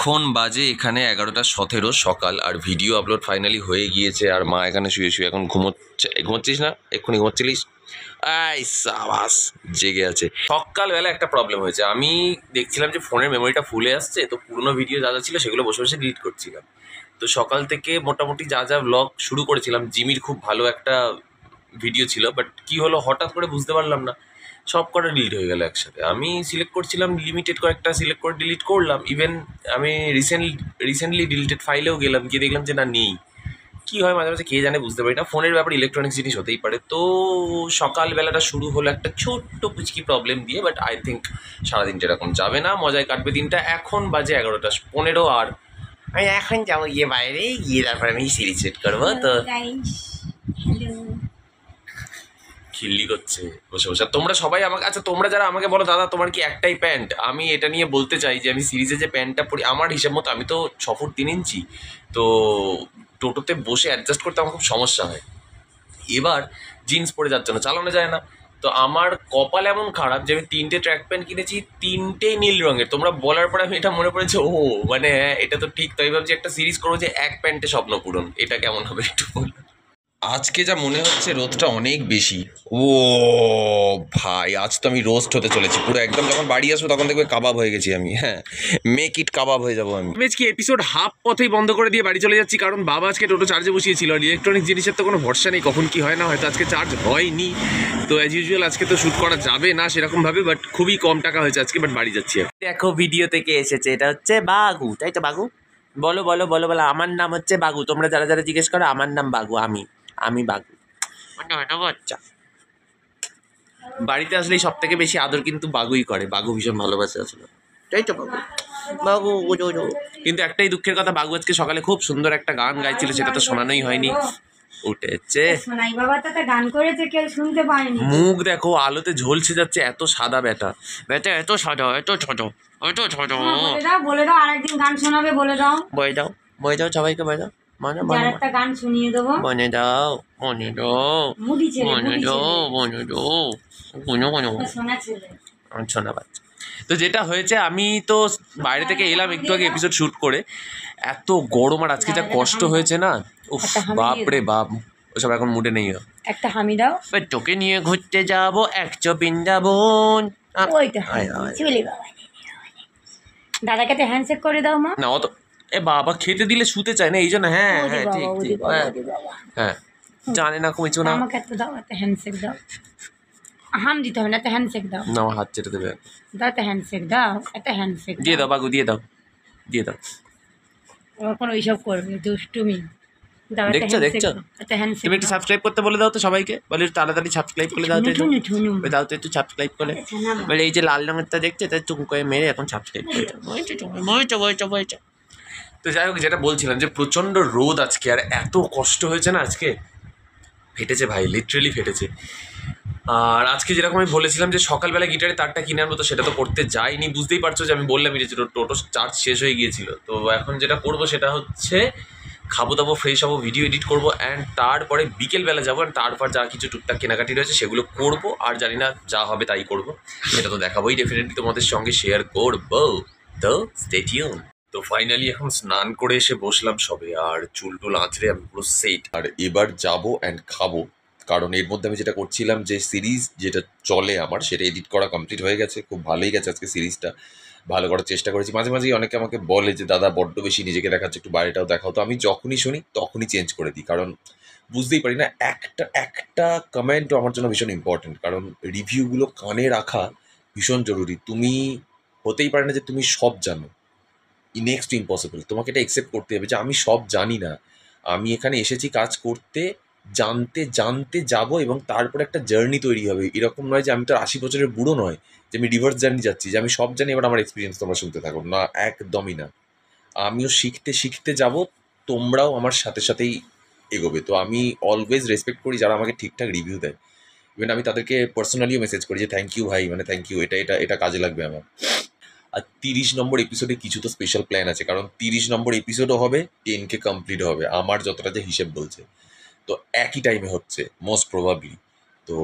এখন বাজে এখানে 11:17 সকাল, আর ভিডিও আপলোড ফাইনালি হয়ে গিয়েছে। আর মা এখানে শুয়ে শুয়ে এখন ঘুমোচ্ছিস না? এক্ষুনি ঘুমোচ্ছিলিস? আই সাবাস, জেগে আছে। সকালবেলা একটা প্রবলেম হয়েছে, আমি দেখছিলাম যে ফোনের মেমোরিটা ফুলে আসছে, তো পুরোনো ভিডিও যা যা ছিল সেগুলো বসে বসে ডিলিট করছিলাম। তো সকাল থেকে মোটামুটি যা যা ব্লগ শুরু করেছিলাম, জিমির খুব ভালো একটা ভিডিও ছিল, বাট কি হলো হঠাৎ করে বুঝতে পারলাম না, সব কটা ডিলিট হয়ে গেল একসাথে। আমি সিলেক্ট করছিলাম, লিমিটেড কয়েকটা সিলেক্ট করে ডিলিট করলাম। ইভেন আমি রিসেন্টলি ডিলিটেড ফাইলেও গেলাম, গিয়ে দেখলাম যে না, নেই। কী হয় মাঝে মাঝে কে জানে, বুঝতে পারি না। ফোনের ব্যাপারে ইলেকট্রনিক্স জিনিস হতেই পারে। তো সকালবেলাটা শুরু হলো একটা ছোট্ট পুচকি প্রবলেম দিয়ে, বাট আই থিঙ্ক সারাদিন যেরকম যাবে না, মজায় কাটবে দিনটা। এখন বাজে 11:15, আর আমি এখন যাবো গিয়ে বাইরে, গিয়ে তারপরে আমি সিরিজ সেট করবো। তো খিল্লি করছে বসে বসে। তোমরা সবাই আমাকে, আচ্ছা তোমরা যারা আমাকে বলো দাদা তোমার কি একটাই প্যান্ট, আমি এটা নিয়ে বলতে চাই যে আমি সিরিজে যে প্যান্টটা পরি আমার হিসাব মতো, আমি তো 6 ফুট 3 ইঞ্চি, তো টোটোতে বসে অ্যাডজাস্ট করতে আমার খুব সমস্যা হয়। এবার জিন্স পরে যাচ্ছে না, চালানো যায় না। তো আমার কপাল এমন খারাপ যে আমি 3টে ট্র্যাক প্যান্ট কিনেছি, 3টেই নীল রঙের। তোমরা বলার পরে আমি এটা মনে পড়েছে, ও মানে হ্যাঁ, এটা তো ঠিক। তাই ভাবছি একটা সিরিজ করবো যে এক প্যান্টে স্বপ্ন পূরণ, এটা কেমন হবে একটু বল। আজকে যা মনে হচ্ছে রোদটা অনেক বেশি। ও ভাই, আজ তো আমি রোস্ট হতে চলেছি পুরো একদম। যখন বাড়ি আসবো তখন দেখবে কাবাব হয়ে গেছি আমি। হ্যাঁ, মেক ইট কাবাব হয়ে যাবো আমি। আজকে এপিসোড হাফ পথেই বন্ধ করে দিয়ে বাড়ি চলে যাচ্ছি, কারণ বাবা আজকে টোটো চার্জে বসিয়েছিল। আর ইলেকট্রনিক জিনিসের তো কোনো ভরসা নেই, কখন কি হয় না, হয়তো আজকে চার্জ হয়নি। তো অ্যাজ ইউজুয়াল আজকে তো শ্যুট করা যাবে না সেরকমভাবে, বাট খুবই কম টাকা হয়েছে আজকে, বাট বাড়ি যাচ্ছি। দেখো ভিডিও থেকে এসেছে, এটা হচ্ছে বাগু, তাই তো? বাগু বলো বলো বলো বলো, আমার নাম হচ্ছে বাগু। তোমরা যারা যারা জিজ্ঞেস করো, আমার নাম বাগু, আমি বাগু। আচ্ছা, বাড়িতে আসলেই সব থেকে বেশি আদর কিন্তু বাগুই করে। বাগু ভীষণ ভালোবাসে আসলে, তাই তো বাগু? বাগু কিন্তু একটাই দুঃখের কথা, বাগু আজকে সকালে খুব সুন্দর একটা গান গাইছিল, সেটা তো শোনানোই হয়নি। উঠেছে মুখ দেখো আলোতে ঝলসে যাচ্ছে, এত সাদা বেটা, এত সাদা, এত ছোট, এত ছোট। বলে দাও আরেকদিন গান শোনাবে, বলে দাও। বই দাও সবাইকে, বই দাও। একটা গান শুনিয়ে দেবো। মনে দাও শোনা বাচ্চা। তো যেটা হয়েছে, আমি তো বাইরে থেকে এলাম একটু আগে এপিসোড শ্যুট করে। এত গরম, আর আজকে যা কষ্ট হয়েছে না, উফ বাপ রে বাপ। ওসব এখন মুডে নেই। একটা হামি দাও। তোকে নিয়ে ঘুরতে যাবো একশো বৃন্দাবন। দাদাকে তো হ্যান্ডশেক করে দাও মা। না অত, এ বাবা খেতে দিলে শুতে চায় না, এই জন্য। হ্যাঁ হ্যাঁ ঠিক ঠিক, হ্যাঁ জানে না কমেছো না। আমাকে একটা দাও, একটা হ্যান্ডশেক দাও। হাম দিতে হবে না, একটা হ্যান্ডশেক দাও। না, আমার হাত চেটে দেবে। দাও একটা হ্যান্ডশেক দাও, একটা হ্যান্ডশেক দিয়ে দাও বাগু, দিয়ে দাও। এখন ওইসব করবে দুষ্টুমি। দেখছো তুমি একটু সাবস্ক্রাইব করতে বলে দাও তো সবাইকে, বলে তাড়াতাড়ি সাবস্ক্রাইব করে দাও তো, একটু সাবস্ক্রাইব করে। বলে এই যে লাল রঙেরটা দেখছে, তাই চুম করে মেরে এখন সাবস্ক্রাইব করে দাও। তো যাই হোক, যেটা বলছিলাম যে প্রচণ্ড রোদ আজকে, আর এত কষ্ট হয়েছে না আজকে, ফেটেছে ভাই, লিটারেলি ফেটেছে। আর আজকে যেরকম আমি বলেছিলাম যে সকালবেলা গিটারের তারটা কিনে আনবো, তো সেটা তো করতে যাইনি। বুঝতেই পারছো যে আমি বললাম যে টোটো চার্জ শেষ হয়ে গিয়েছিল। তো এখন যেটা করবো সেটা হচ্ছে খাবো দাবো, ফ্রেশ হবো, ভিডিও এডিট করবো, অ্যান্ড তারপরে বিকেলবেলা যাবো, অ্যান্ড তারপর যা কিছু টুকটাক কেনাকাটি রয়েছে সেগুলো করবো। আর জানি না যা হবে তাই করবো, সেটা তো দেখাবোই, ডেফিনেটলি তোমাদের সঙ্গে শেয়ার করবো। তো স্টে টিউন। তো ফাইনালি এখন স্নান করে এসে বসলাম সবে, আর চুল টুল আঁচড়ে আমি পুরো সেট। আর এবার যাবো অ্যান্ড খাবো, কারণ এর মধ্যে আমি যেটা করছিলাম যে সিরিজ যেটা চলে আমার, সেটা এডিট করা কমপ্লিট হয়ে গেছে। খুব ভালোই গেছে আজকে সিরিজটা, ভালো করার চেষ্টা করেছি। মাঝে মাঝেই অনেকে আমাকে বলে যে দাদা বড্ড বেশি নিজেকে দেখাচ্ছে, একটু বাইরেটাও দেখাও। তো আমি যখনই শুনি তখনই চেঞ্জ করে দিই, কারণ বুঝতেই পারি না, একটা কমেন্টও আমার জন্য ভীষণ ইম্পর্টেন্ট। কারণ রিভিউগুলো কানে রাখা ভীষণ জরুরি। তুমি হতেই পারে না যে তুমি সব জানো, নেক্সট টু ইম্পসিবল। তোমাকে এটা অ্যাকসেপ্ট করতে হবে যে আমি সব জানি না, আমি এখানে এসেছি কাজ করতে, জানতে জানতে যাব, এবং তারপরে একটা জার্নি তৈরি হবে। এরকম নয় যে আমি তো 80 বছরের বুড়ো নয় যে আমি রিভার্স জার্নি যাচ্ছি, যে আমি সব জানি এবার আমার এক্সপিরিয়েন্স তোমরা শুনতে থাকো না, একদমই না। আমিও শিখতে শিখতে যাব, তোমরাও আমার সাথে সাথেই এগোবে। তো আমি অলওয়েজ রেসপেক্ট করি যারা আমাকে ঠিকঠাক রিভিউ দেয়। ইভেন আমি তাদেরকে পার্সোনালিও মেসেজ করি যে থ্যাংক ইউ ভাই, মানে থ্যাংক ইউ, এটা কাজে লাগবে আমার। আর 30 নম্বর এপিসোডে কিছু তো স্পেশাল প্ল্যান আছে, কারণ 30 নম্বর এপিসোডও হবে, 10K কমপ্লিট হবে, আমার যতটা যে হিসেব বলছে। তো একই টাইমে হচ্ছে মোস্ট প্রবাবলি, তো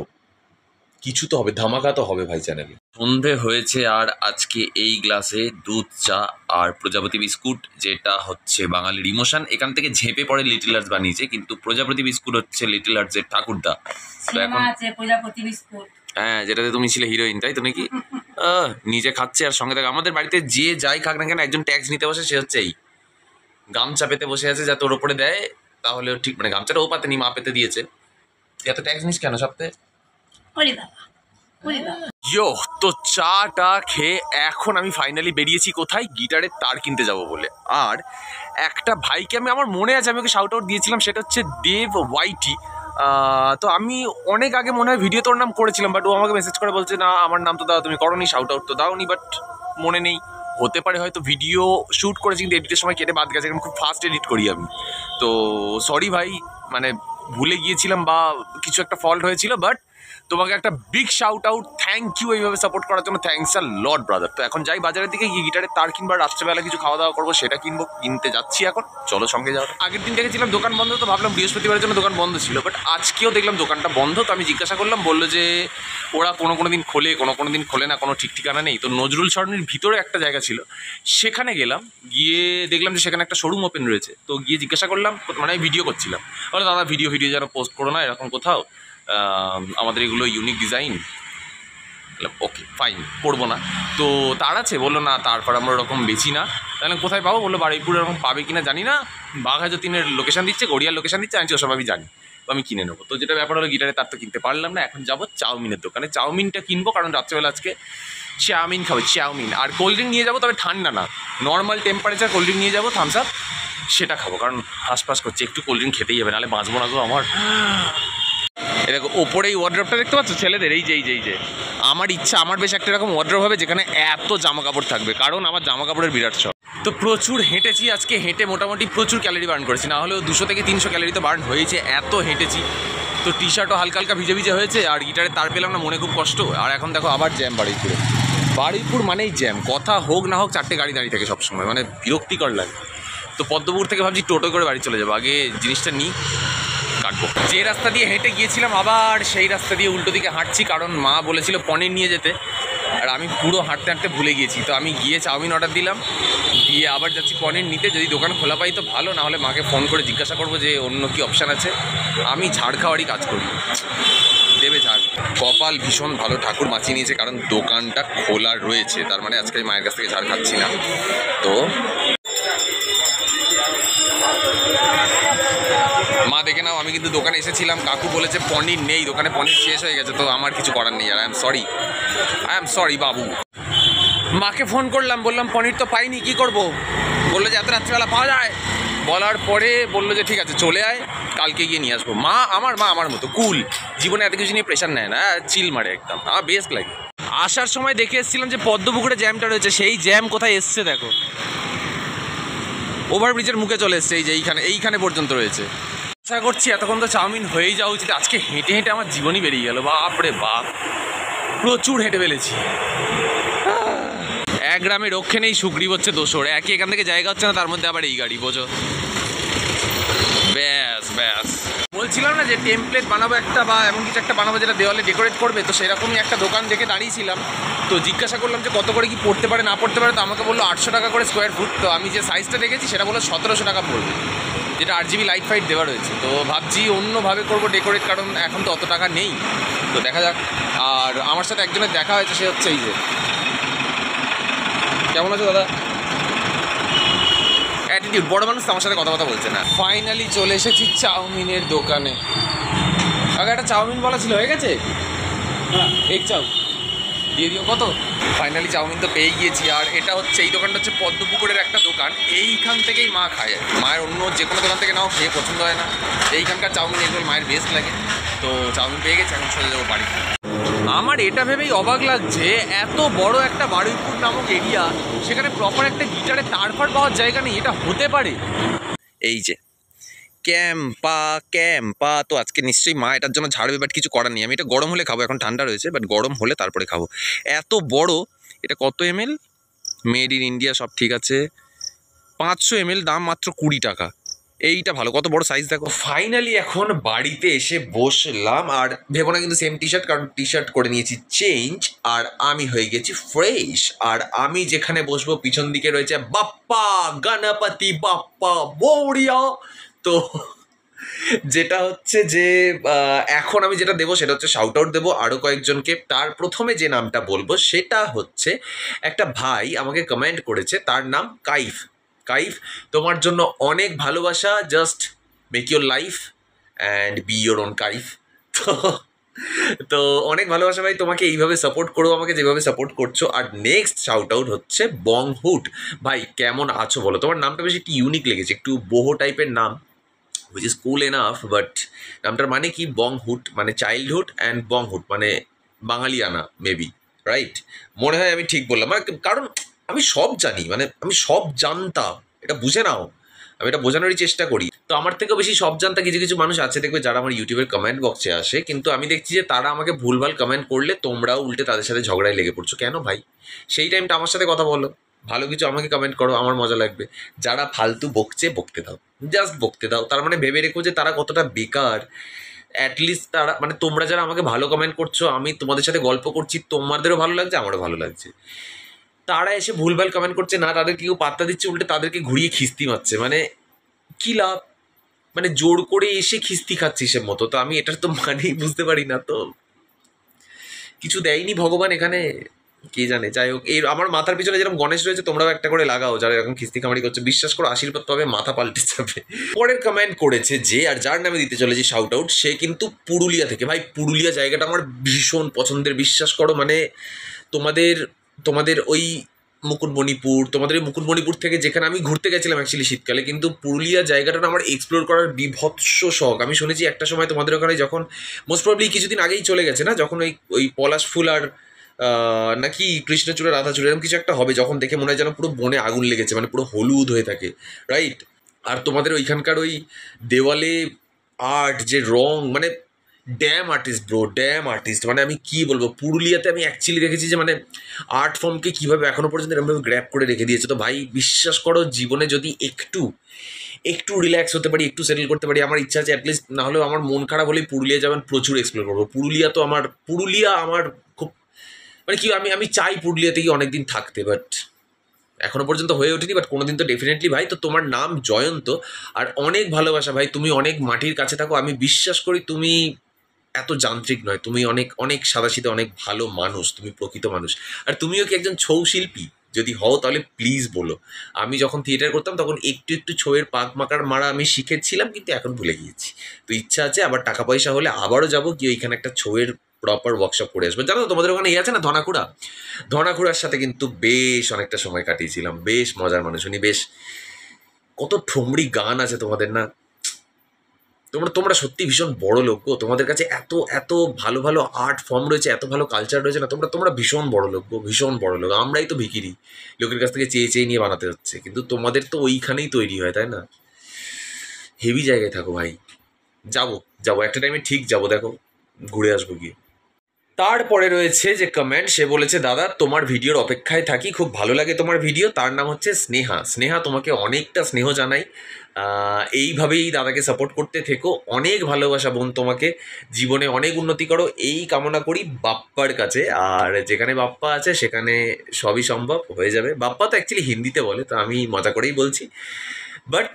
কিছু তো হবে, ধামাকা তো হবে ভাই চ্যানেলে। সন্ধে হয়েছে আর আজকে এই গ্লাসে দুধ চা আর প্রজাপতি বিস্কুট, যেটা হচ্ছে বাঙালির ইমোশন। এখান থেকে ঝেঁপে পড়ে লিটল আর্টস বানিয়েছে, কিন্তু প্রজাপতি বিস্কুট হচ্ছে লিটল আর্টসের ঠাকুরদা। তো এখন প্রজাপতি বিস্কুট, হ্যাঁ, যেটাতে তুমি ছিলে হিরোইন, তাই তো নাকি? নিজে খাচ্ছে আর সঙ্গে থাকে। আমাদের বাড়িতে যে যাই খাক না কেন একজন ট্যাক্স নিতে বসে, সে হচ্ছে এই গামছা পেতে বসে আছে, যাতে ওর ওপরে দেয় তাহলে ঠিক, মানে গামছাটা ও পাতেনি, মা পেতে দিয়েছে। এত ট্যাক্স নিস কেন সপ্তাহে? ইয়ো, তো চাটা খেয়ে এখন আমি ফাইনালি বেরিয়েছি কোথায়, গিটারের তার কিনতে যাব বলে। আর একটা ভাইকে আমার মনে আছে, আমি ওকে শাউট আউট দিয়েছিলাম, সেটা হচ্ছে দেব ওয়াইটি। তো আমি অনেক আগে মনে হয় ভিডিও তোর নাম করেছিলাম, বাট ও আমাকে মেসেজ করে বলছে না আমার নাম তো দাও, তুমি করোনি, শাউট আউট তো দাওনি, বাট মনে নেই। হতে পারে হয়তো ভিডিও শ্যুট করেছি কিন্তু এডিটের সময় কেটে বাদ গেছে, কারণ খুব ফাস্ট এডিট করি আমি। তো সরি ভাই, মানে ভুলে গিয়েছিলাম বা কিছু একটা ফল্ট হয়েছিল, বাট তোমাকে একটা big shout out, thank you এইভাবে সাপোর্ট করার জন্য, থ্যাংকস আ লট ব্রাদার। তো এখন যাই বাজারের দিকে, গিয়ে গিটারের তার কিনবার, রাত্রেবেলা কিছু খাওয়া দাওয়া করবো, সেটা কিনতে যাচ্ছি এখন। চলো সঙ্গে যাও। আগের দিন দেখেছিলাম দোকান বন্ধ, তো ভাবলাম বৃহস্পতিবারের জন্য দোকান বন্ধ ছিল, বাট আজকেও দেখলাম দোকানটা বন্ধ। তো আমি জিজ্ঞাসা করলাম, বললো যে ওরা কোনো দিন খোলে, কোনো দিন খোলে না, কোনো ঠিক ঠিকানা নেই। তো নজরুল সরণির ভিতরে একটা জায়গা ছিল, সেখানে গেলাম, গিয়ে দেখলাম যে সেখানে একটা শোরুম ওপেন রয়েছে। তো গিয়ে জিজ্ঞাসা করলাম, মানে আমি ভিডিও করছিলাম, বলে দাদা ভিডিও যেন পোস্ট করো না এরকম কোথাও, আমাদের এগুলো ইউনিক ডিজাইন। ওকে ফাইন, করবো না। তো তার আছে? বললো না, তারপর আমরা ওরকম বেচি না। তাহলে কোথায় পাবো? বললো বারুইপুর, এরকম পাবে কিনা জানি না, বাঘাযতীনের লোকেশন দিচ্ছে, গড়িয়ার লোকেশন দিচ্ছে, আমি ওসব আমি জানি, তো আমি কিনে নেবো। তো যেটা ব্যাপার হলো, গিটারে তার তো কিনতে পারলাম না। এখন যাবো চাউমিনের দোকানে, চাউমিনটা কিনবো, কারণ রাত্রেবেলা আজকে চাউমিন খাবো, চাউমিন। আর কোল্ড ড্রিঙ্ক নিয়ে যাবো, তবে ঠান্ডা না, নর্মাল টেম্পারেচার কোল্ড ড্রিঙ্ক নিয়ে যাবো, থামস আপ, সেটা খাবো, কারণ হাঁসফাঁস করছে, একটু কোল্ড ড্রিঙ্ক খেতেই হবে, নাহলে বাঁচবো না গো আমার। এরকম ওপরেই ওয়ার্ড্রপটা দেখতে পাচ্ছ ছেলেদের, এই যে আমার ইচ্ছা, আমার বেশ একটা এরকম ওয়ার্ড্রপ হবে যেখানে এত জামা কাপড় থাকবে, কারণ আমার জামা কাপড়ের বিরাট শখ। তো প্রচুর হেঁটেছি আজকে, হেঁটে মোটামুটি প্রচুর ক্যালোরি বার্ন করেছি, না হলেও 200 থেকে 300 ক্যালোরি তো বার্ন হয়েছে, এত হেঁটেছি। তো টি শার্টও হালকা হালকা ভিজে ভিজে হয়েছে, আর গিটারে তার পেলাম না, মনে খুব কষ্ট। আর এখন দেখো আবার জ্যাম বারুইপুর মানেই জ্যাম, কথা হোক না হোক 4টে গাড়ি দাঁড়িয়ে থাকে সবসময়, মানে বিরক্তিকর লাগে। তো পদ্মপুর থেকে ভাবছি টোটো করে বাড়ি চলে যাবো, আগে জিনিসটা নিই, কাটবো। যে রাস্তা দিয়ে হেঁটে গিয়েছিলাম আবার সেই রাস্তা দিয়ে উল্টো দিকে হাঁটছি, কারণ মা বলেছিল পনির নিয়ে যেতে, আর আমি পুরো হাঁটতে হাঁটতে ভুলে গিয়েছি। তো আমি গিয়ে চাউমিন অর্ডার দিলাম, দিয়ে আবার যাচ্ছি পনির নিতে। যদি দোকান খোলা পাই তো ভালো, না হলে মাকে ফোন করে জিজ্ঞাসা করবো যে অন্য কি অপশান আছে। আমি ঝাড় খাওয়ারই কাজ করি, দেবে ঝাড়। কপাল ভীষণ ভালো, ঠাকুর বাঁচিয়ে নিয়েছে, কারণ দোকানটা খোলা রয়েছে, তার মানে আজকে মায়ের কাছ থেকে ঝাড় খাচ্ছি না। তো মা দেখে নাও, আমি কিন্তু দোকানে এসেছিলাম, কাকু বলেছে পনির নেই দোকানে, পনির শেষ হয়ে গেছে। তো আমার কিছু করার নেই, আর আই এম সরি বাবু। মাকে ফোন করলাম, বললাম পনির তো পাইনি, কি করব? বললো যে এত রাত্রিবেলা পাওয়া যায়। বলার পরে বললো যে ঠিক আছে চলে আয়, কালকে গিয়ে নিয়ে আসবো। মা আমার মতো কুল, জীবনে এত কিছু নিয়ে প্রেশার নেয় না, চিল মারে একদম, আমার বেস্ট লাগে। আসার সময় দেখে এসেছিলাম যে পদ্মপুকুরে জ্যামটা রয়েছে, সেই জ্যাম কোথায় এসছে দেখো, ওভারব্রিজের মুখে চলে এসছে, এই যে এইখানে পর্যন্ত রয়েছে। আশা করছি এতক্ষণ তো চাউমিন হয়েই যাওয়া উচিত। আজকে হেঁটে হেঁটে আমার জীবনই বেরিয়ে গেল, বাপরে বাপ, প্রচুর হেঁটে ফেলেছি। এক গ্রামে রক্ষে নেই, সুগ্রীব হচ্ছে দোসর। একই এখান থেকে জায়গা হচ্ছে না, তার মধ্যে আবার এই গাড়ি, বোঝো। ব্যাস বলছিলাম না যে টেমপ্লেট বানাবো একটা, বা এমন কিছু একটা বানাবো যেটা দেওয়ালে ডেকোরেট করবে। তো সেরকমই একটা দোকান দেখে দাঁড়িয়েছিলাম, তো জিজ্ঞাসা করলাম যে কত করে কি পড়তে পারে না পড়তে পারে। তো আমাকে বললো 800 টাকা করে স্কোয়ার ফুট। তো আমি যে সাইজটা দেখেছি সেটা বললো 1700 টাকা পড়বে, যেটা 8GB লাইট ফাইট দেওয়া রয়েছে। তো ভাবছি অন্যভাবে করবো ডেকোরেট, কারণ এখন তো অত টাকা নেই। তো দেখা যাক। আর আমার সাথে একজনের দেখা হয়েছে, সে হচ্ছে এই যে, কেমন আছো দাদা? অ্যাটিটিউড, বড় মানুষ আমার সাথে কথা বলছে না। ফাইনালি চলে এসেছি চাউমিনের দোকানে। আগে একটা চাউমিন বলা ছিল, হয়ে গেছে? এক চাউ দিয়ে দিও। কত? ফাইনালি চাউমিন তো পেয়ে গিয়েছি। আর এটা হচ্ছে, এই দোকানটা হচ্ছে পদ্মপুকুরের একটা দোকান, এইখান থেকেই মা খায়। মায়ের অন্য যে কোনো দোকান থেকে নাও খেয়ে পছন্দ হয় না, এইখানকার চাউমিন এগুলো মায়ের বেস্ট লাগে। তো চাউমিন পেয়ে গেছে, এখন চলে যাবো বাড়ি। আমার এটা ভেবেই অবাক লাগছে, এত বড় একটা বারুইপুর নামক এরিয়া, সেখানে প্রপার একটা গিটারে তারফার পাওয়ার জায়গা নেই, এটা হতে পারে? এই যে ক্যাম্পা। তো আজকে নিশ্চয়ই মা এটার জন্য ঝাড়বে, বাট কিছু করার নেই। আমি এটা গরম হলে খাবো, এখন ঠান্ডা রয়েছে, বাট গরম হলে তারপরে খাবো। এত বড়, এটা কত ml? মেড ইন ইন্ডিয়া, সব ঠিক আছে। 500 ml, দাম মাত্র 20 টাকা। এইটা ভালো, কত বড় সাইজ দেখো। ফাইনালি এখন বাড়িতে এসে বসলাম, আর ভেবো না কিন্তু সেম টি শার্ট, কারণ টি শার্ট করে নিয়েছি চেঞ্জ, আর আমি হয়ে গেছি ফ্রেশ। আর আমি যেখানে বসবো পিছন দিকে রয়েছে বাপ্পা গণপতি বাপ্পা মৌরিয়া। তো যেটা হচ্ছে যে এখন আমি যেটা দেবো সেটা হচ্ছে শাউট আউট দেবো আরও কয়েকজনকে। তার প্রথমে যে নামটা বলবো সেটা হচ্ছে একটা ভাই আমাকে কমেন্ট করেছে, তার নাম কাইফ। কাইফ, তোমার জন্য অনেক ভালোবাসা, just make your life and B your own Kaif. তো তো অনেক ভালোবাসা ভাই, তোমাকে এইভাবে সাপোর্ট করো, আমাকে যেভাবে সাপোর্ট করছো। আর নেক্সট শাউট আউট হচ্ছে বংহুট। ভাই কেমন আছো বলো? তোমার নামটা বেশি একটু ইউনিক লেগেছে, একটু বহু টাইপের নাম, which is cool enough, but নামটার মানে কি? বংহুট মানে চাইল্ডহুড অ্যান্ড বংহুট মানে বাঙালিয়ানা মেবি, রাইট? মনে হয় আমি ঠিক বললাম, মানে কারণ আমি সব জানি, মানে আমি সব জানতাম, এটা বুঝে নাও, আমি এটা বোঝানোরই চেষ্টা করি। তো আমার থেকেও বেশি সব জানতা কিছু কিছু মানুষ আছে দেখবে, যারা আমার ইউটিউবের কমেন্ট বক্সে আসে, কিন্তু আমি দেখছি যে তারা আমাকে ভুলভাল কমেন্ট করলে তোমরাও উল্টে তাদের সাথে ঝগড়ায় লেগে পড়ছো। কেন ভাই? সেই টাইমটা আমার সাথে কথা বলো, ভালো কিছু আমাকে কমেন্ট করো, আমার মজা লাগবে। যারা ফালতু বকছে বকতে দাও, জাস্ট বকতে দাও। তার মানে ভেবে রেখো যে তারা কতটা বেকার। অ্যাটলিস্ট তারা, মানে তোমরা যারা আমাকে ভালো কমেন্ট করছো, আমি তোমাদের সাথে গল্প করছি, তোমাদেরও ভালো লাগছে, আমারও ভালো লাগছে। তারা এসে ভুলভাল কমেন্ট করছে না, তাদেরকে কেউ পাত্তা দিচ্ছে, উল্টে তাদেরকে ঘুরিয়ে খিস্তি মারছে। মানে কি লাভ? মানে জোর করে এসে খিস্তি খাচ্ছিস এর মতো। তো আমি এটার তো মানেই বুঝতে পারি না। তো কিছু দেয়নি ভগবান এখানে, কে জানে। যাই হোক, এই আমার মাথার পিছনে যেরকম গণেশ রয়েছে, তোমরাও একটা করে লাগাও যারা এরকম খিস্তি খামারি করছে। বিশ্বাস করো, আশীর্বাদ পাবে, মাথা পাল্টে যাবে। পরের কমেন্ট করেছে যে, আর যার নামে দিতে চলেছি শাউট আউট, সে কিন্তু পুরুলিয়া থেকে। ভাই পুরুলিয়া জায়গাটা আমার ভীষণ পছন্দের, বিশ্বাস করো। মানে তোমাদের ওই মুকুটমণিপুর, তোমাদের ওই মুকুটমণিপুর থেকে যেখানে আমি ঘুরতে গেছিলাম অ্যাকচুয়ালি শীতকালে, কিন্তু পুরুলিয়া জায়গাটা আমার এক্সপ্লোর করার বিভৎস শখ। আমি শুনেছি একটা সময় তোমাদের ওখানে, যখন মোস্ট প্রবলি কিছুদিন আগেই চলে গেছে না, যখন ওই পলাশ ফুল আর নাকি কৃষ্ণচূড়া রাধাচূড়া এরকম কিছু একটা হবে, যখন দেখে মনে হয় যেন পুরো বনে আগুন লেগেছে, মানে পুরো হলুদ হয়ে থাকে, রাইট? আর তোমাদের ওইখানকার ওই দেওয়ালে আর্ট, যে রং, মানে damn artist bro, damn artist. মানে আমি কি বলবো, পুরুলিয়াতে আমি অ্যাকচুয়ালি দেখেছি যে মানে আর্ট ফর্মকে কীভাবে এখনো পর্যন্ত এরকমভাবে গ্র্যাপ করে রেখে দিয়েছে। তো ভাই বিশ্বাস করো, জীবনে যদি একটু রিল্যাক্স হতে পারি, একটু সেটেল করতে পারি, আমার ইচ্ছা আছে অ্যাটলিস্ট, না হলেও আমার মন খারাপ হলেই পুরুলিয়া যাবেন, প্রচুর এক্সপ্লোর করবো। পুরুলিয়া আমার খুব, মানে কি, আমি চাই পুরুলিয়াতে গিয়ে অনেকদিন থাকতে, বাট এখনো পর্যন্ত হয়ে ওঠেনি। বাট কোনোদিন তো ডেফিনেটলি ভাই। তো তোমার নাম জয়ন্ত, আর অনেক ভালোবাসা ভাই, তুমি অনেক মাটির কাছে থাকো। আমি বিশ্বাস করি তুমি এত যান্ত্রিক নয়, তুমি অনেক অনেক সাদাসিধে, অনেক ভালো মানুষ, তুমি প্রকৃত মানুষ। আর তুমিও কি একজন ছৌ শিল্পী? যদি হও তাহলে প্লিজ বলো। আমি যখন থিয়েটার করতাম তখন একটু ছৌয়ের পাক মাকার মারা আমি শিখেছিলাম, কিন্তু এখন ভুলে গিয়েছি। তো ইচ্ছা আছে আবার টাকা পয়সা হলে আবারও যাবো, কি ওইখানে একটা ছৌয়ের প্রপার ওয়ার্কশপ করে আসবো। জানো তো তোমাদের ওখানে আছে না ধনাকুড়ার সাথে কিন্তু বেশ অনেকটা সময় কাটিয়েছিলাম। বেশ মজার মানুষ উনি, বেশ কত ঠুমরি গান আছে তোমাদের না। তোমরা সত্যি ভীষণ বড় লোক গো, তোমাদের কাছে এত এত ভালো ভালো আর্ট ফর্ম রয়েছে, এত ভালো কালচার রয়েছে না, তোমরা ভীষণ বড় লোক গো, ভীষণ বড় লোক। আমরাই তো ভিখিরি, লোকের কাছ থেকে চেয়ে চেয়ে নিয়ে বানাতে হচ্ছে, কিন্তু তোমাদের তো ওইখানেই তৈরি হয়, তাই না? হেভি জায়গায় থাকো ভাই। যাবো একটা টাইমে, ঠিক যাবো, দেখো ঘুরে আসবো গিয়ে। তারপরে রয়েছে যে কমেন্ট, সে বলেছে, দাদা তোমার ভিডিওর অপেক্ষায় থাকি, খুব ভালো লাগে তোমার ভিডিও। তার নাম হচ্ছে স্নেহা। তোমাকে অনেকটা স্নেহ জানাই। এইভাবেই দাদাকে সাপোর্ট করতে থেকো। অনেক ভালোবাসা বোন তোমাকে, জীবনে অনেক উন্নতি করো এই কামনা করি বাপ্পার কাছে। আর যেখানে বাপ্পা আছে সেখানে সবই সম্ভব হয়ে যাবে। বাপ্পা তো অ্যাকচুয়ালি হিন্দিতে বলে, তো আমি মজা করেই বলছি। বাট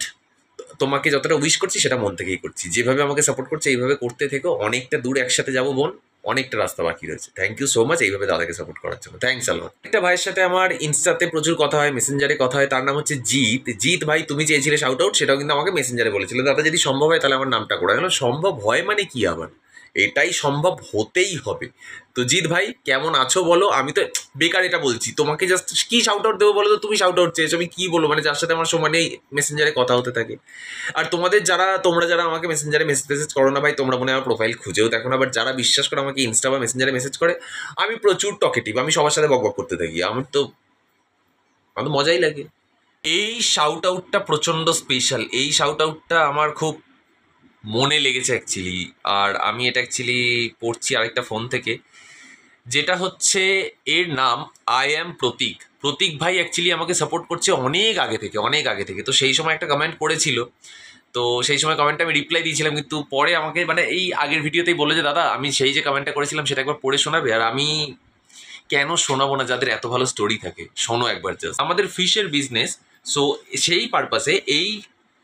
তোমাকে যতটা উইশ করছি সেটা মন থেকেই করছি। যেভাবে আমাকে সাপোর্ট করছে এইভাবে করতে থেকো। অনেকটা দূর একসাথে যাবো বোন, অনেকটা রাস্তা বাকি রয়েছে। থ্যাংক ইউ সো মাচ এইভাবে দাদাকে সাপোর্ট করার জন্য। থ্যাংকস আলট। একটা ভাইয়ের সাথে আমার ইনস্টাতে প্রচুর কথা হয়, মেসেঞ্জারে কথা হয়, তার নাম হচ্ছে জিৎ ভাই, তুমি চেয়েছিলে শাউট আউট, সেটাও কিন্তু আমাকে মেসেঞ্জারে বলেছিল, দাদা যদি সম্ভব হয় তাহলে আমার নামটা করে। সম্ভব হয় মানে কি, আবার এটাই সম্ভব হতেই হবে। তো জিৎ ভাই কেমন আছো বলো? আমি তো বেকার এটা বলছি তোমাকে, জাস্ট কি শাউট আউট দেবো বলো তো? তুমি শাউট আউট চেয়েছো, আমি কি বলবো? মানে যার সাথে আমার সমানেই মেসেঞ্জারে কথা হতে থাকে। আর তোমরা যারা আমাকে মেসেঞ্জারে মেসেজ করো না ভাই, তোমরা মনে হয় আমার প্রোফাইল খুঁজেও দেখো না। বাট যারা বিশ্বাস করে আমাকে ইনস্টা বা মেসেঞ্জারে মেসেজ করে, আমি প্রচুর টকেটিভ, আমি সবার সাথে বকবক করতে থাকি। আমার তো মজাই লাগে। এই শাউট আউটটা প্রচণ্ড স্পেশাল, এই শাউট আউটটা আমার খুব মনে লেগেছে অ্যাকচুয়ালি। আর আমি এটা অ্যাকচুয়ালি পড়ছি আরেকটা ফোন থেকে, যেটা হচ্ছে এর নাম আই অ্যাম প্রতীক ভাই অ্যাকচুয়ালি আমাকে সাপোর্ট করছে অনেক আগে থেকে। তো সেই সময় একটা কমেন্ট করেছিল, তো সেই সময় কমেন্টটা আমি রিপ্লাই দিয়েছিলাম, কিন্তু পরে আমাকে মানে এই আগের ভিডিওতেই বললো যে দাদা আমি সেই যে কমেন্টটা করেছিলাম সেটা একবার পড়ে শোনাবে। আর আমি কেন শোনাবো না, যাদের এত ভালো স্টোরি থাকে, শোনো একবার জাস্ট। আমাদের ফিশের বিজনেস, সো সেই পারপাসে এই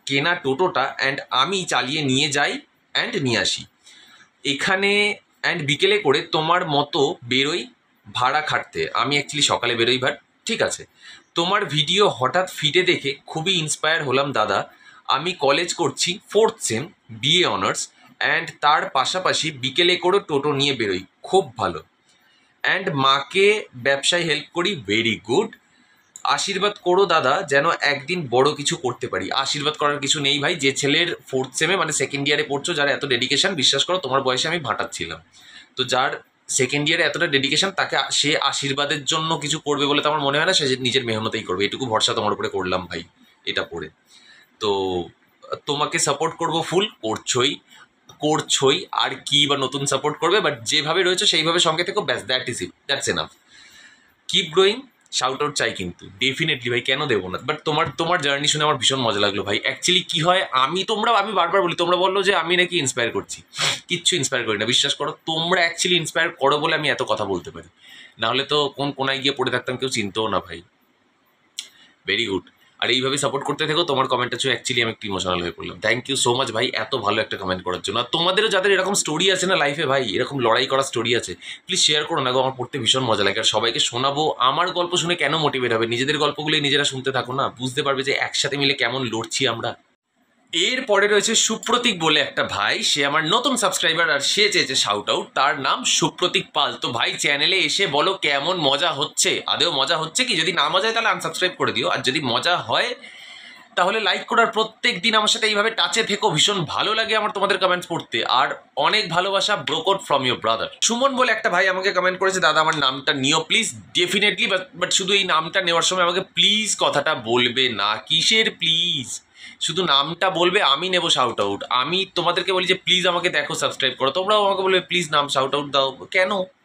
কেনা টোটোটা অ্যান্ড আমি চালিয়ে নিয়ে যাই অ্যান্ড নিয়ে আসি এখানে, অ্যান্ড বিকেলে করে তোমার মতো বেরোই ভাড়া খাটতে। আমি অ্যাকচুয়ালি সকালে বেরোই ঠিক আছে। তোমার ভিডিও হঠাৎ ফিডে দেখে খুবই ইন্সপায়ার হলাম দাদা। আমি কলেজ করছি 4th same, BA honours, and তার পাশাপাশি বিকেলে করে টোটো নিয়ে বেরোই, খুব ভালো। অ্যান্ড মাকে ব্যবসায় হেল্প করি, ভেরি গুড। আশীর্বাদ করো দাদা যেন একদিন বড় কিছু করতে পারি। আশীর্বাদ করার কিছু নেই ভাই, যে ছেলের 4th সেমে মানে 2nd ইয়ারে পড়ছো, যার এত ডেডিকেশন, বিশ্বাস করো তোমার বয়সে আমি ভাটাচ্ছিলাম, তো যার 2nd ইয়ারে এতটা ডেডিকেশন, তাকে সে আশীর্বাদের জন্য কিছু করবে বলে তো আমার মনে হয় না, সে নিজের মেহনতেই করবে। এটুকু ভরসা তোমার উপরে করলাম ভাই এটা পড়ে। তো তোমাকে সাপোর্ট করবো, ফুল করছোই, আর কি বা নতুন সাপোর্ট করবে, বাট যেভাবে রয়েছে সেইভাবে সঙ্গে থেকো, ব্যাস, that's enough. Keep growing, shout out চাই কিন্তু ডেফিনেটলি ভাই, কেন দেবো না। বাট তোমার জার্নি শুনে আমার ভীষণ মজা লাগলো ভাই। অ্যাকচুয়ালি কি হয়, আমি বারবার বলি, তোমরা বললো যে আমি নাকি ইন্সপায়ার করছি, কিচ্ছু ইন্সপায়ার করি না, বিশ্বাস করো। তোমরা অ্যাকচুয়ালি ইন্সপায়ার করো বলে আমি এত কথা বলতে পারি, নাহলে তো কোন কোনায় গিয়ে পড়ে থাকতাম, কেউ চিনতেও না ভাই। Very good. আর এইভাবে সাপোর্ট করতে থাকো। তোমার কমেন্টটা ছুঁয়ে অ্যাকচুয়ালি আমি একটু ইমোশনাল হয়ে পড়লাম। থ্যাংক ইউ সো মাচ ভাই, এত ভালো একটা কমেন্ট করার জন্য। আর তোমাদেরও যাদের এরকম স্টোরি আছে না লাইফে ভাই, এরকম লড়াই করা স্টোরি আছে, প্লিজ শেয়ার করো না গো, আমার পড়তে ভীষণ মজা লাগে। আর সবাইকে শোনাবো, আমার গল্প শুনে কেন মোটিভেট হবে, নিজেদের গল্পগুলোই নিজেরা শুনতে থাকো না, বুঝতে পারবে যে একসাথে মিলে কেমন লড়ছি আমরা। এরপরে রয়েছে সুপ্রতীক বলে একটা ভাই, সে আমার নতুন সাবস্ক্রাইবার, আর সে চেয়েছে শাউট আউট। তার নাম সুপ্রতীক পাল। তো ভাই চ্যানেলে এসে বলো কেমন মজা হচ্ছে, আদেও মজা হচ্ছে কি? যদি না মজা হয় তাহলে আনসাবস্ক্রাইব করে দিও, আর যদি মজা হয় তাহলে লাইক করার। প্রত্যেক দিন আমার সাথে এইভাবে টাচে থেকো, ভীষণ ভালো লাগে আমার তোমাদের কমেন্টস পড়তে। আর অনেক ভালোবাসা, ব্রোকআউট ফ্রম ইউর ব্রাদার। সুমন বলে একটা ভাই আমাকে কমেন্ট করেছে, দাদা আমার নামটা নিও প্লিজ। ডেফিনেটলি, বাট শুধু এই নামটা নেওয়ার সময় আমাকে প্লিজ কথাটা বলবে না। কিসের প্লিজ? শুধু নামটা বলবে, আমি নেবো শাউট আউট। আমি তোমাদেরকে বলি যে প্লিজ আমাকে দেখো, সাবস্ক্রাইব করো, তোমরাও আমাকে বলবে প্লিজ নাম শাউট আউট দাও।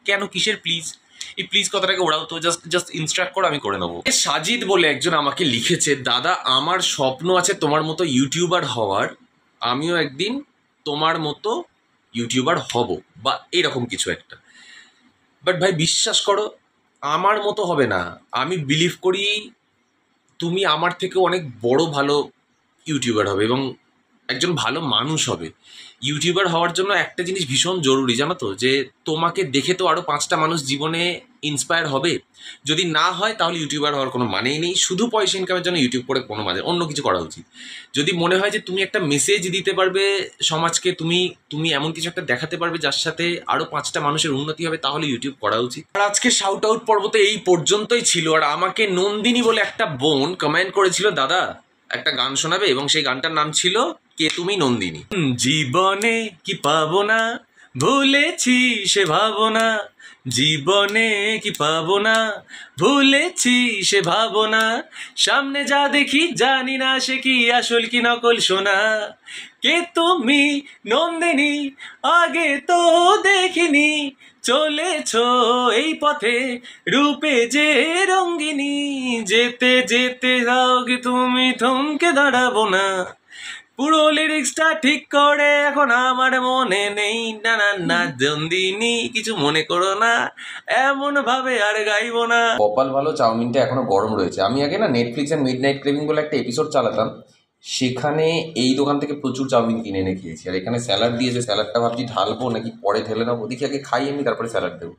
কেন কিসের প্লিজ? এই প্লিজ কথাটাকে ওড়াও তো, জাস্ট ইনস্ট্রাক্ট করো, আমি করে নেবো। সাজিদ বলে একজন আমাকে লিখেছে, দাদা আমার স্বপ্ন আছে তোমার মতো ইউটিউবার হওয়ার, আমিও একদিন তোমার মতো ইউটিউবার হব, বা এরকম কিছু একটা। বাট ভাই বিশ্বাস করো, আমার মতো হবে না। আমি বিলিভ করি তুমি আমার থেকে অনেক বড় ভালো ইউটিউবার হবে, এবং একজন ভালো মানুষ হবে। ইউটিউবার হওয়ার জন্য একটা জিনিস ভীষণ জরুরি, জানো তো, যে তোমাকে দেখে তো আরও 5টা মানুষ জীবনে ইন্সপায়ার হবে। যদি না হয় তাহলে ইউটিউবার হওয়ার কোনো মানেই নেই। শুধু পয়সা ইনকামের জন্য ইউটিউব করে কোনো মানে, অন্য কিছু করা উচিত। যদি মনে হয় যে তুমি একটা মেসেজ দিতে পারবে সমাজকে, তুমি এমন কিছু একটা দেখাতে পারবে যার সাথে আরও 5টা মানুষের উন্নতি হবে, তাহলে ইউটিউব করা উচিত। আর আজকে শাউট আউট পর্ব তো এই পর্যন্তই ছিল। আর আমাকে নন্দিনী বলে একটা বোন কমেন্ট করেছিল, দাদা একটা গান শোনাবে, এবং সেই গানটার নাম ছিল কে তুমি নন্দিনী। জীবনে কি পাবো না, ভুলেছি সে ভাবনা, জীবনে কি পাবো না, ভুলেছি সে ভাবনা, সামনে যা দেখি জানি না সে কি আসল কি নকল সোনা, কে তুমি নন্দিনী আগে তো দেখিনি, চলেছো এই পথে রূপে যে রঙ্গিনী, যেতে যেতে যাও কি তুমি থমকে দাঁড়াবো না, পুরো লিরিক্সটা ঠিক করে এখন আমার মনে নেই, না না না নন্দিনী কিছু মনে করো না, এমন ভাবে আর গাইবো না। কপাল ভালো চাউমিনটা এখনো গরম রয়েছে। আমি আগে না নেটফ্লিক্সের মিডনাইট ক্রেভিং বলে একটা এপিসোড চালাতাম, সেখানে এই দোকান থেকে প্রচুর চাউমিন কিনে এনে খেয়েছি। আর এখানে স্যালাড দিয়েছে, স্যালাডটা ভাবছি ঢালবো নাকি পরে ঢেলে নেবো, দেখি আগে খাই আমি, তারপরে স্যালাড দেবো।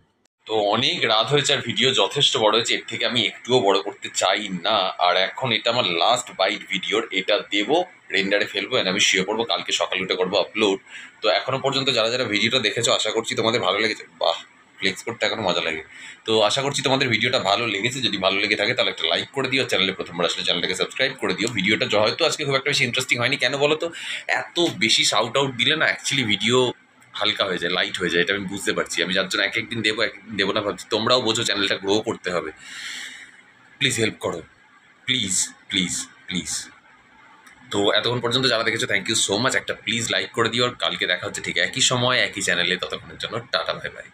তো অনেক রাত হয়েছে আর ভিডিও যথেষ্ট বড় হয়েছে, এর থেকে আমি একটুও বড় করতে চাই না। আর এখন এটা আমার লাস্ট বাইট ভিডিওর, এটা দেবো রেন্ডারে ফেলবো, আমি শুয়ে পড়বো, কালকে সকালে উঠে করবো আপলোড। তো এখনো পর্যন্ত যারা ভিডিওটা দেখেছো আশা করছি তোমাদের ভালো লেগেছে। বাহ, ফ্লেক্স করতে এখনো মজা লাগে। তো আশা করছি তোমাদের ভিডিওটা ভালো লেগেছে। যদি ভালো লেগে থাকে তাহলে একটা লাইক করে দিও, চ্যানেলে প্রথমবার আসলে চ্যানেলটাকে সাবস্ক্রাইব করে দিও। ভিডিওটা হয়তো আজকে খুব একটা বেশি ইন্টারেস্টিং হয়নি, কেন বলো তো, এত বেশি শাউট আউট দিলে না অ্যাকচুয়ালি ভিডিও হালকা হয়ে যায়, লাইট হয়ে যায়, এটা আমি বুঝতে পারছি। আমি যার জন্য একদিন দেবো না ভাবছি। তোমরাও বোঝো চ্যানেলটা গ্রো করতে হবে, প্লিজ হেল্প করো, প্লিজ প্লিজ প্লিজ। তো এতক্ষণ পর্যন্ত যারা দেখেছো থ্যাংক ইউ সো মাচ। একটা প্লিজ লাইক করে দিও, আর কালকে দেখা হচ্ছে ঠিক একই সময় একই চ্যানেলে। ততক্ষণের জন্য টাটা, বাই বাই।